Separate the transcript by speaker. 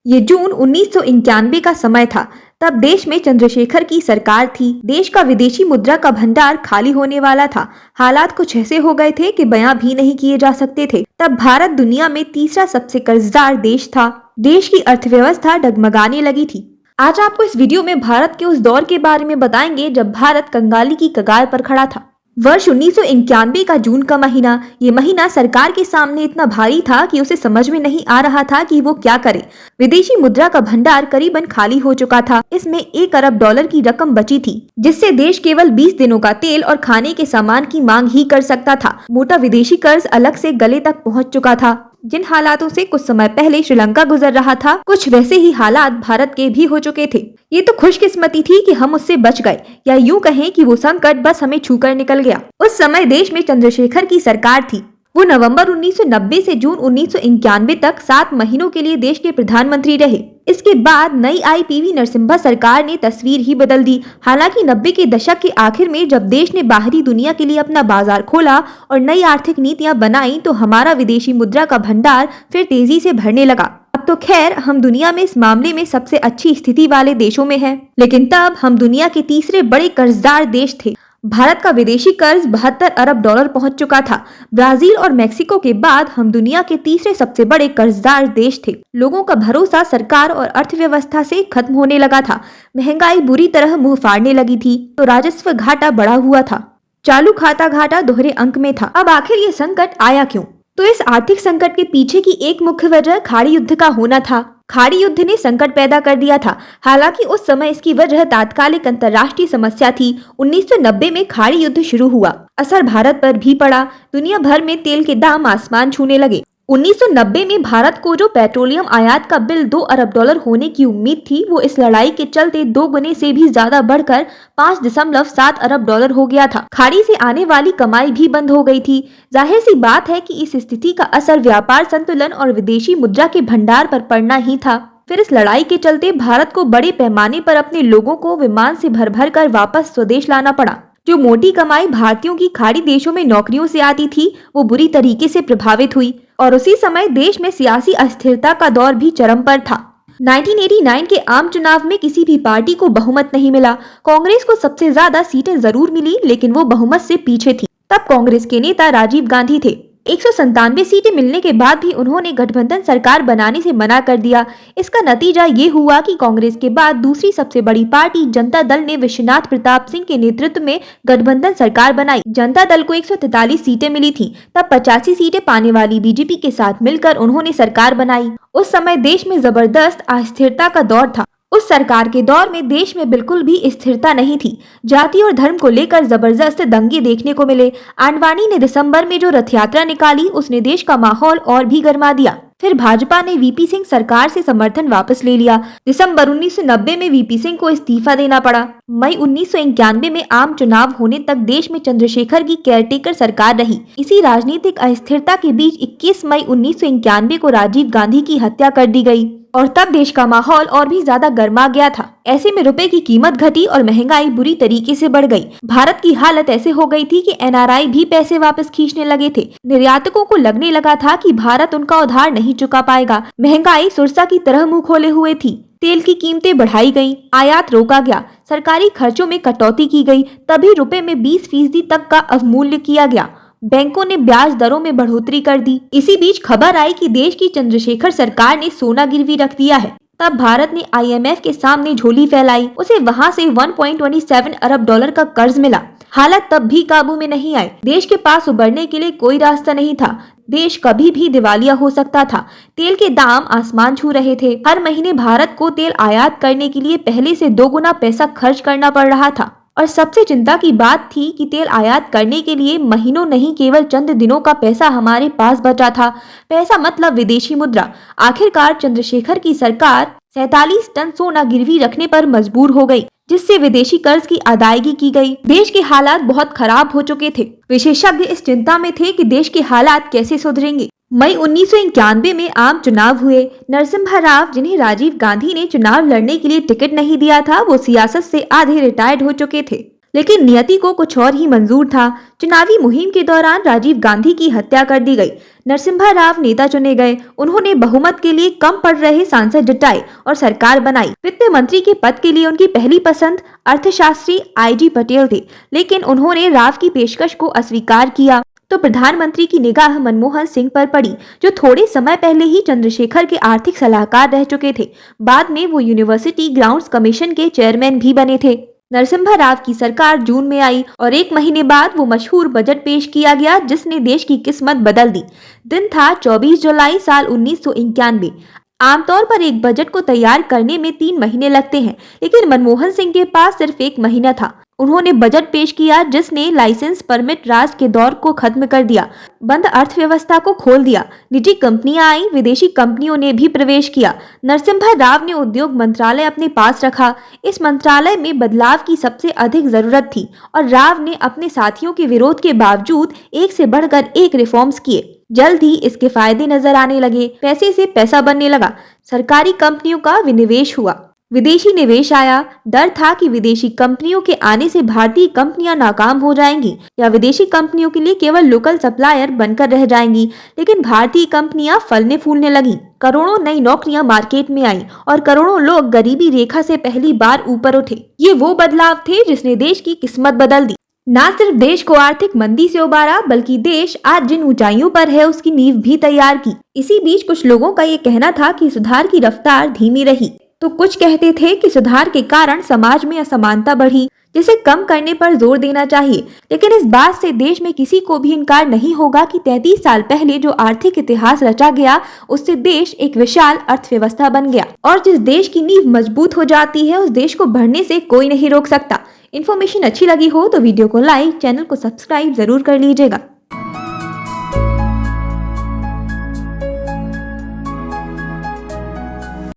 Speaker 1: ये जून 1991 का समय था। तब देश में चंद्रशेखर की सरकार थी। देश का विदेशी मुद्रा का भंडार खाली होने वाला था। हालात कुछ ऐसे हो गए थे कि बयां भी नहीं किए जा सकते थे। तब भारत दुनिया में तीसरा सबसे कर्जदार देश था। देश की अर्थव्यवस्था डगमगाने लगी थी। आज आपको इस वीडियो में भारत के उस दौर के बारे में बताएंगे जब भारत कंगाली की कगार पर खड़ा था। वर्ष 1991 का जून का महीना। ये महीना सरकार के सामने इतना भारी था कि उसे समझ में नहीं आ रहा था कि वो क्या करे। विदेशी मुद्रा का भंडार करीबन खाली हो चुका था। इसमें $1 अरब की रकम बची थी, जिससे देश केवल 20 दिनों का तेल और खाने के सामान की मांग ही कर सकता था। मोटा विदेशी कर्ज अलग से गले तक पहुंच चुका था। जिन हालातों से कुछ समय पहले श्रीलंका गुजर रहा था, कुछ वैसे ही हालात भारत के भी हो चुके थे। ये तो खुशकिस्मती थी कि हम उससे बच गए, या यूं कहें कि वो संकट बस हमें छूकर निकल गया। उस समय देश में चंद्रशेखर की सरकार थी। वो नवंबर 1990 से जून 1991 तक 7 महीनों के लिए देश के प्रधानमंत्री रहे। इसके बाद नई आई पीवी नरसिम्हा सरकार ने तस्वीर ही बदल दी। हालांकि 90 के दशक के आखिर में जब देश ने बाहरी दुनिया के लिए अपना बाजार खोला और नई आर्थिक नीतियां बनाई, तो हमारा विदेशी मुद्रा का भंडार फिर तेजी से भरने लगा। अब तो खैर हम दुनिया में इस मामले में सबसे अच्छी स्थिति वाले देशों में हैं। लेकिन तब हम दुनिया के तीसरे बड़े कर्जदार देश थे। भारत का विदेशी कर्ज $72 अरब पहुंच चुका था। ब्राजील और मेक्सिको के बाद हम दुनिया के तीसरे सबसे बड़े कर्जदार देश थे। लोगों का भरोसा सरकार और अर्थव्यवस्था से खत्म होने लगा था। महंगाई बुरी तरह मुंह फाड़ने लगी थी, तो राजस्व घाटा बढ़ा हुआ था। चालू खाता घाटा दोहरे अंक में था। अब आखिर ये संकट आया क्यों? तो इस आर्थिक संकट के पीछे की एक मुख्य वजह खाड़ी युद्ध का होना था। खाड़ी युद्ध ने संकट पैदा कर दिया था। हालांकि उस समय इसकी वजह तात्कालिक अंतर्राष्ट्रीय समस्या थी। 1990 में खाड़ी युद्ध शुरू हुआ। असर भारत पर भी पड़ा। दुनिया भर में तेल के दाम आसमान छूने लगे। 1990 में भारत को जो पेट्रोलियम आयात का बिल $2 अरब होने की उम्मीद थी, वो इस लड़ाई के चलते 2 गुने से भी ज्यादा बढ़कर $5.7 अरब हो गया था। खाड़ी से आने वाली कमाई भी बंद हो गई थी। जाहिर सी बात है कि इस स्थिति का असर व्यापार संतुलन और विदेशी मुद्रा के भंडार पर पड़ना ही था। फिर इस लड़ाई के चलते भारत को बड़े पैमाने पर अपने लोगों को विमान से भर भर कर वापस स्वदेश लाना पड़ा। जो मोटी कमाई भारतीयों की खाड़ी देशों में नौकरियों से आती थी, वो बुरी तरीके से प्रभावित हुई। और उसी समय देश में सियासी अस्थिरता का दौर भी चरम पर था। 1989 के आम चुनाव में किसी भी पार्टी को बहुमत नहीं मिला। कांग्रेस को सबसे ज्यादा सीटें जरूर मिली, लेकिन वो बहुमत से पीछे थी। तब कांग्रेस के नेता राजीव गांधी थे। 197 सीटें मिलने के बाद भी उन्होंने गठबंधन सरकार बनाने से मना कर दिया। इसका नतीजा ये हुआ कि कांग्रेस के बाद दूसरी सबसे बड़ी पार्टी जनता दल ने विश्वनाथ प्रताप सिंह के नेतृत्व में गठबंधन सरकार बनाई। जनता दल को 143 सीटें मिली थी। तब 85 सीटें पाने वाली बीजेपी के साथ मिलकर उन्होंने सरकार बनाई। उस समय देश में जबरदस्त अस्थिरता का दौर था। उस सरकार के दौर में देश में बिल्कुल भी स्थिरता नहीं थी। जाति और धर्म को लेकर जबरदस्त दंगे देखने को मिले। आडवाणी ने दिसंबर में जो रथ यात्रा निकाली, उसने देश का माहौल और भी गर्मा दिया। फिर भाजपा ने वीपी सिंह सरकार से समर्थन वापस ले लिया। दिसंबर 1990 में वीपी सिंह को इस्तीफा देना पड़ा। मई 1991 में आम चुनाव होने तक देश में चंद्रशेखर की केयरटेकर सरकार रही। इसी राजनीतिक अस्थिरता के बीच 21 मई 1991 को राजीव गांधी की हत्या कर दी गई और तब देश का माहौल और भी ज्यादा गर्मा गया था। ऐसे में रुपए की कीमत घटी और महंगाई बुरी तरीके से बढ़ गई। भारत की हालत ऐसे हो गई थी कि एनआरआई भी पैसे वापस खींचने लगे थे। निर्यातकों को लगने लगा था कि भारत उनका उधार नहीं चुका पाएगा। महंगाई सुरसा की तरह मुंह खोले हुए थी। तेल की कीमतें बढ़ाई गईं, आयात रोका गया, सरकारी खर्चों में कटौती की गई। तभी रुपए में 20% तक का अवमूल्य किया गया। बैंकों ने ब्याज दरों में बढ़ोतरी कर दी। इसी बीच खबर आई कि देश की चंद्रशेखर सरकार ने सोना गिरवी रख दिया है। तब भारत ने आईएमएफ के सामने झोली फैलाई। उसे वहां से $1.27 अरब का कर्ज मिला। हालत तब भी काबू में नहीं आई। देश के पास उबरने के लिए कोई रास्ता नहीं था। देश कभी भी दिवालिया हो सकता था। तेल के दाम आसमान छू रहे थे। हर महीने भारत को तेल आयात करने के लिए पहले से 2 गुना पैसा खर्च करना पड़ रहा था। और सबसे चिंता की बात थी कि तेल आयात करने के लिए महीनों नहीं केवल चंद दिनों का पैसा हमारे पास बचा था। पैसा मतलब विदेशी मुद्रा। आखिरकार चंद्रशेखर की सरकार 47 टन सोना गिरवी रखने पर मजबूर हो गई, जिससे विदेशी कर्ज की अदायगी की गई। देश के हालात बहुत खराब हो चुके थे। विशेषज्ञ इस चिंता में थे कि देश के हालात कैसे सुधरेंगे। मई 1991 में आम चुनाव हुए। नरसिम्हा राव, जिन्हें राजीव गांधी ने चुनाव लड़ने के लिए टिकट नहीं दिया था, वो सियासत से आधे रिटायर्ड हो चुके थे। लेकिन नियति को कुछ और ही मंजूर था। चुनावी मुहिम के दौरान राजीव गांधी की हत्या कर दी गई। नरसिम्हा राव नेता चुने गए। उन्होंने बहुमत के लिए कम पड़ रहे सांसद जुटाए और सरकार बनाई। वित्त मंत्री के पद के लिए उनकी पहली पसंद अर्थशास्त्री IG पटेल थे, लेकिन उन्होंने राव की पेशकश को अस्वीकार किया। तो प्रधानमंत्री की निगाह मनमोहन सिंह पर पड़ी, जो थोड़े समय पहले ही चंद्रशेखर के आर्थिक सलाहकार रह चुके थे। बाद में वो यूनिवर्सिटी ग्राउंड्स कमीशन के चेयरमैन भी बने थे। नरसिम्हा राव की सरकार जून में आई और 1 महीने बाद वो मशहूर बजट पेश किया गया, जिसने देश की किस्मत बदल दी। दिन था 24 जुलाई साल 1991। आमतौर पर एक बजट को तैयार करने में 3 महीने लगते हैं, लेकिन मनमोहन सिंह के पास सिर्फ 1 महीना था। उन्होंने बजट पेश किया जिसने लाइसेंस परमिट राज के दौर को खत्म कर दिया, बंद अर्थव्यवस्था को खोल दिया। निजी कंपनियां आई, विदेशी कंपनियों ने भी प्रवेश किया। नरसिम्हा राव ने उद्योग मंत्रालय अपने पास रखा। इस मंत्रालय में बदलाव की सबसे अधिक जरूरत थी और राव ने अपने साथियों के विरोध के बावजूद एक से बढ़कर एक रिफॉर्म्स किए। जल्द ही इसके फायदे नजर आने लगे। पैसे से पैसा बनने लगा। सरकारी कंपनियों का विनिवेश हुआ, विदेशी निवेश आया। डर था कि विदेशी कंपनियों के आने से भारतीय कंपनियां नाकाम हो जाएंगी या विदेशी कंपनियों के लिए केवल लोकल सप्लायर बनकर रह जाएंगी, लेकिन भारतीय कंपनियां फलने फूलने लगीं। करोड़ों नई नौकरियां मार्केट में आई और करोड़ों लोग गरीबी रेखा से पहली बार ऊपर उठे। ये वो बदलाव थे जिसने देश की किस्मत बदल दी। न सिर्फ देश को आर्थिक मंदी से उबारा, बल्कि देश आज जिन ऊंचाइयों पर है उसकी नींव भी तैयार की। इसी बीच कुछ लोगों का ये कहना था कि सुधार की रफ्तार धीमी रही, तो कुछ कहते थे कि सुधार के कारण समाज में असमानता बढ़ी, जिसे कम करने पर जोर देना चाहिए। लेकिन इस बात से देश में किसी को भी इनकार नहीं होगा कि 33 साल पहले जो आर्थिक इतिहास रचा गया, उससे देश एक विशाल अर्थव्यवस्था बन गया। और जिस देश की नींव मजबूत हो जाती है, उस देश को बढ़ने से कोई नहीं रोक सकता। इन्फॉर्मेशन अच्छी लगी हो तो वीडियो को लाइक, चैनल को सब्सक्राइब जरूर कर लीजिएगा।